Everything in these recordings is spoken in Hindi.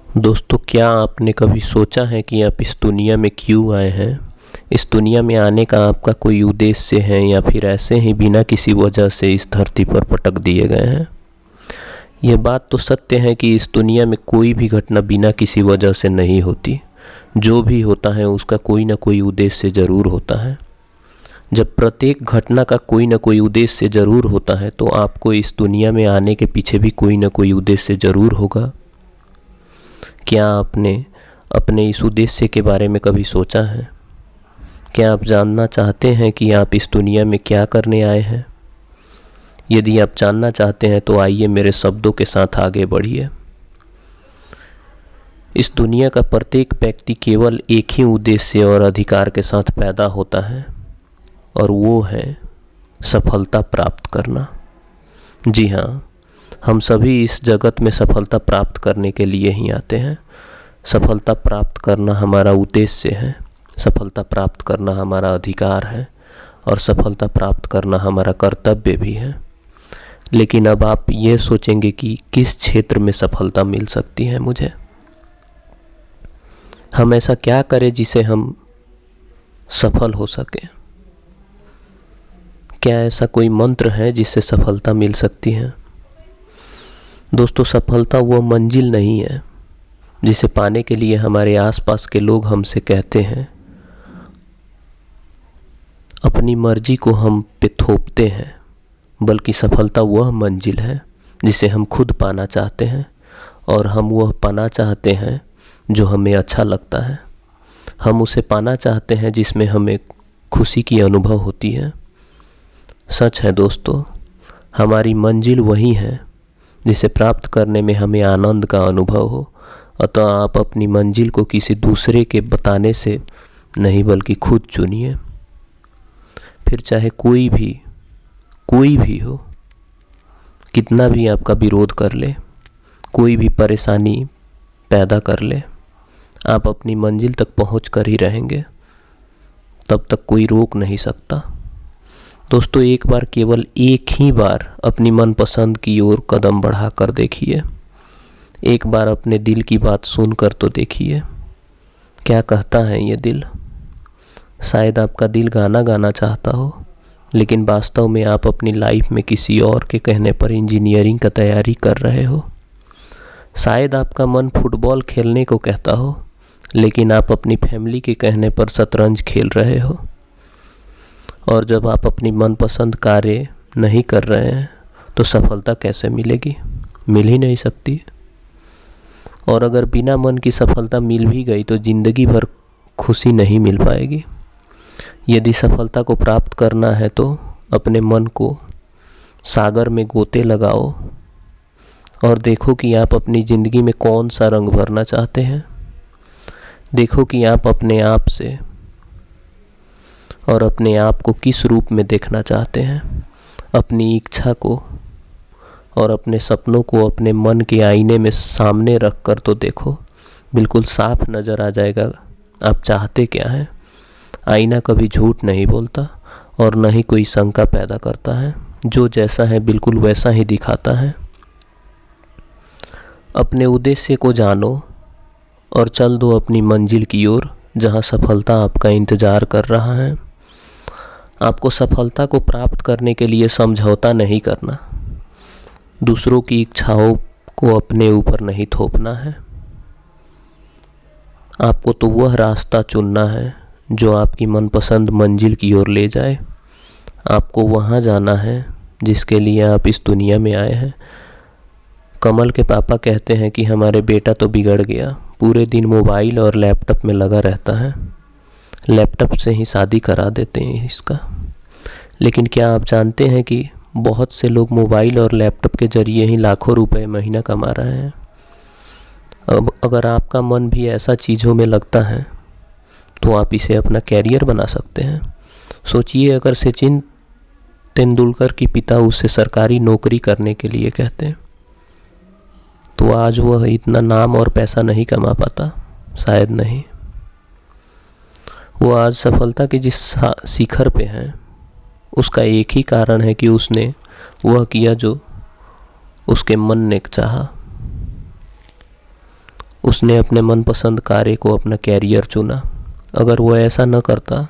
दोस्तों, क्या आपने कभी सोचा है कि आप इस दुनिया में क्यों आए हैं? इस दुनिया में आने का आपका कोई उद्देश्य है या फिर ऐसे ही बिना किसी वजह से इस धरती पर पटक दिए गए हैं? यह बात तो सत्य है कि इस दुनिया में कोई भी घटना बिना किसी वजह से नहीं होती। जो भी होता है उसका कोई ना कोई उद्देश्य ज़रूर होता है। जब प्रत्येक घटना का कोई ना कोई उद्देश्य ज़रूर होता है तो आपको इस दुनिया में आने के पीछे भी कोई ना कोई उद्देश्य ज़रूर होगा। क्या आपने अपने इस उद्देश्य के बारे में कभी सोचा है? क्या आप जानना चाहते हैं कि आप इस दुनिया में क्या करने आए हैं? यदि आप जानना चाहते हैं तो आइए मेरे शब्दों के साथ आगे बढ़िए। इस दुनिया का प्रत्येक व्यक्ति केवल एक ही उद्देश्य और अधिकार के साथ पैदा होता है, और वो है सफलता प्राप्त करना। जी हाँ, हम सभी इस जगत में सफलता प्राप्त करने के लिए ही आते हैं। सफलता प्राप्त करना हमारा उद्देश्य है, सफलता प्राप्त करना हमारा अधिकार है, और सफलता प्राप्त करना हमारा कर्तव्य भी है। लेकिन अब आप ये सोचेंगे कि किस क्षेत्र में सफलता मिल सकती है मुझे? हम ऐसा क्या करें जिसे हम सफल हो सके? क्या ऐसा कोई मंत्र है जिससे सफलता मिल सकती है? दोस्तों, सफलता वो मंजिल नहीं है जिसे पाने के लिए हमारे आसपास के लोग हमसे कहते हैं, अपनी मर्जी को हम पे थोपते हैं, बल्कि सफलता वह मंजिल है जिसे हम खुद पाना चाहते हैं, और हम वह पाना चाहते हैं जो हमें अच्छा लगता है। हम उसे पाना चाहते हैं जिसमें हमें खुशी की अनुभव होती है। सच है दोस्तों, हमारी मंजिल वही है जिसे प्राप्त करने में हमें आनंद का अनुभव हो। अतः आप अपनी मंजिल को किसी दूसरे के बताने से नहीं बल्कि खुद चुनिए। फिर चाहे कोई भी हो, कितना भी आपका विरोध कर ले, कोई भी परेशानी पैदा कर ले, आप अपनी मंजिल तक पहुंच कर ही रहेंगे। तब तक कोई रोक नहीं सकता। दोस्तों, एक बार, केवल एक ही बार अपनी मनपसंद की ओर कदम बढ़ा कर देखिए। एक बार अपने दिल की बात सुनकर तो देखिए, क्या कहता है ये दिल। शायद आपका दिल गाना गाना चाहता हो, लेकिन वास्तव में आप अपनी लाइफ में किसी और के कहने पर इंजीनियरिंग का तैयारी कर रहे हो। शायद आपका मन फुटबॉल खेलने को कहता हो, लेकिन आप अपनी फैमिली के कहने पर शतरंज खेल रहे हो। और जब आप अपनी मनपसंद कार्य नहीं कर रहे हैं तो सफलता कैसे मिलेगी? मिल ही नहीं सकती। और अगर बिना मन की सफलता मिल भी गई तो जिंदगी भर खुशी नहीं मिल पाएगी। यदि सफलता को प्राप्त करना है तो अपने मन को सागर में गोते लगाओ और देखो कि आप अपनी ज़िंदगी में कौन सा रंग भरना चाहते हैं। देखो कि आप अपने आप से और अपने आप को किस रूप में देखना चाहते हैं। अपनी इच्छा को और अपने सपनों को अपने मन के आईने में सामने रख कर तो देखो, बिल्कुल साफ नज़र आ जाएगा आप चाहते क्या हैं। आईना कभी झूठ नहीं बोलता और न ही कोई शंका पैदा करता है। जो जैसा है बिल्कुल वैसा ही दिखाता है। अपने उद्देश्य को जानो और चल दो अपनी मंजिल की ओर, जहां सफलता आपका इंतजार कर रहा है। आपको सफलता को प्राप्त करने के लिए समझौता नहीं करना, दूसरों की इच्छाओं को अपने ऊपर नहीं थोपना है। आपको तो वह रास्ता चुनना है जो आपकी मनपसंद मंजिल की ओर ले जाए। आपको वहां जाना है जिसके लिए आप इस दुनिया में आए हैं। कमल के पापा कहते हैं कि हमारे बेटा तो बिगड़ गया, पूरे दिन मोबाइल और लैपटॉप में लगा रहता है, लैपटॉप से ही शादी करा देते हैं इसका। लेकिन क्या आप जानते हैं कि बहुत से लोग मोबाइल और लैपटॉप के जरिए ही लाखों रुपए महीना कमा रहे हैं। अब अगर आपका मन भी ऐसा चीज़ों में लगता है तो आप इसे अपना कैरियर बना सकते हैं। सोचिए, अगर सचिन तेंदुलकर के पिता उसे सरकारी नौकरी करने के लिए कहते हैं तो आज वह इतना नाम और पैसा नहीं कमा पाता, शायद नहीं। वो आज सफलता के जिस शिखर पे हैं उसका एक ही कारण है कि उसने वह किया जो उसके मन ने चाहा। उसने अपने मनपसंद कार्य को अपना कैरियर चुना। अगर वो ऐसा न करता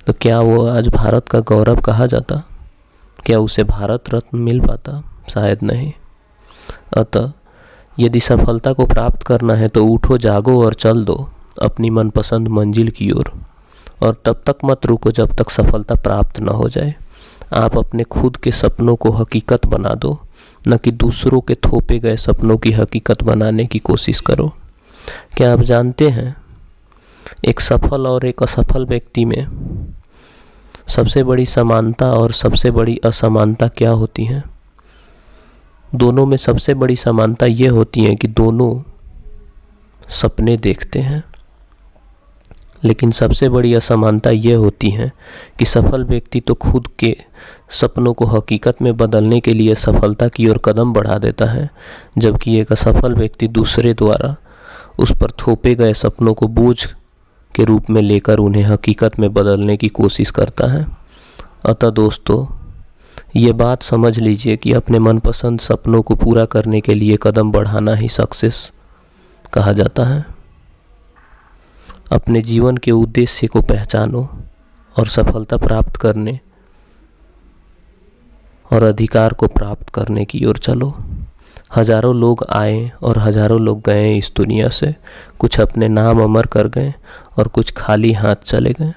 तो क्या वो आज भारत का गौरव कहा जाता? क्या उसे भारत रत्न मिल पाता? शायद नहीं। अतः यदि सफलता को प्राप्त करना है तो उठो, जागो और चल दो अपनी मनपसंद मंजिल की ओर। और तब तक मत रुको जब तक सफलता प्राप्त न हो जाए। आप अपने खुद के सपनों को हकीकत बना दो, न कि दूसरों के थोपे गए सपनों की हकीकत बनाने की कोशिश करो। क्या आप जानते हैं, एक सफल और एक असफल व्यक्ति में सबसे बड़ी समानता और सबसे बड़ी असमानता क्या होती है? दोनों में सबसे बड़ी समानता ये होती है कि दोनों सपने देखते हैं, लेकिन सबसे बड़ी असमानता ये होती है कि सफल व्यक्ति तो खुद के सपनों को हकीकत में बदलने के लिए सफलता की ओर कदम बढ़ा देता है, जबकि एक असफल व्यक्ति दूसरे द्वारा उस पर थोपे गए सपनों को बोझ के रूप में लेकर उन्हें हकीकत में बदलने की कोशिश करता है। अतः दोस्तों, ये बात समझ लीजिए कि अपने मनपसंद सपनों को पूरा करने के लिए कदम बढ़ाना ही सक्सेस कहा जाता है। अपने जीवन के उद्देश्य को पहचानो और सफलता प्राप्त करने और अधिकार को प्राप्त करने की ओर चलो। हजारों लोग आए और हजारों लोग गए इस दुनिया से, कुछ अपने नाम अमर कर गए और कुछ खाली हाथ चले गए।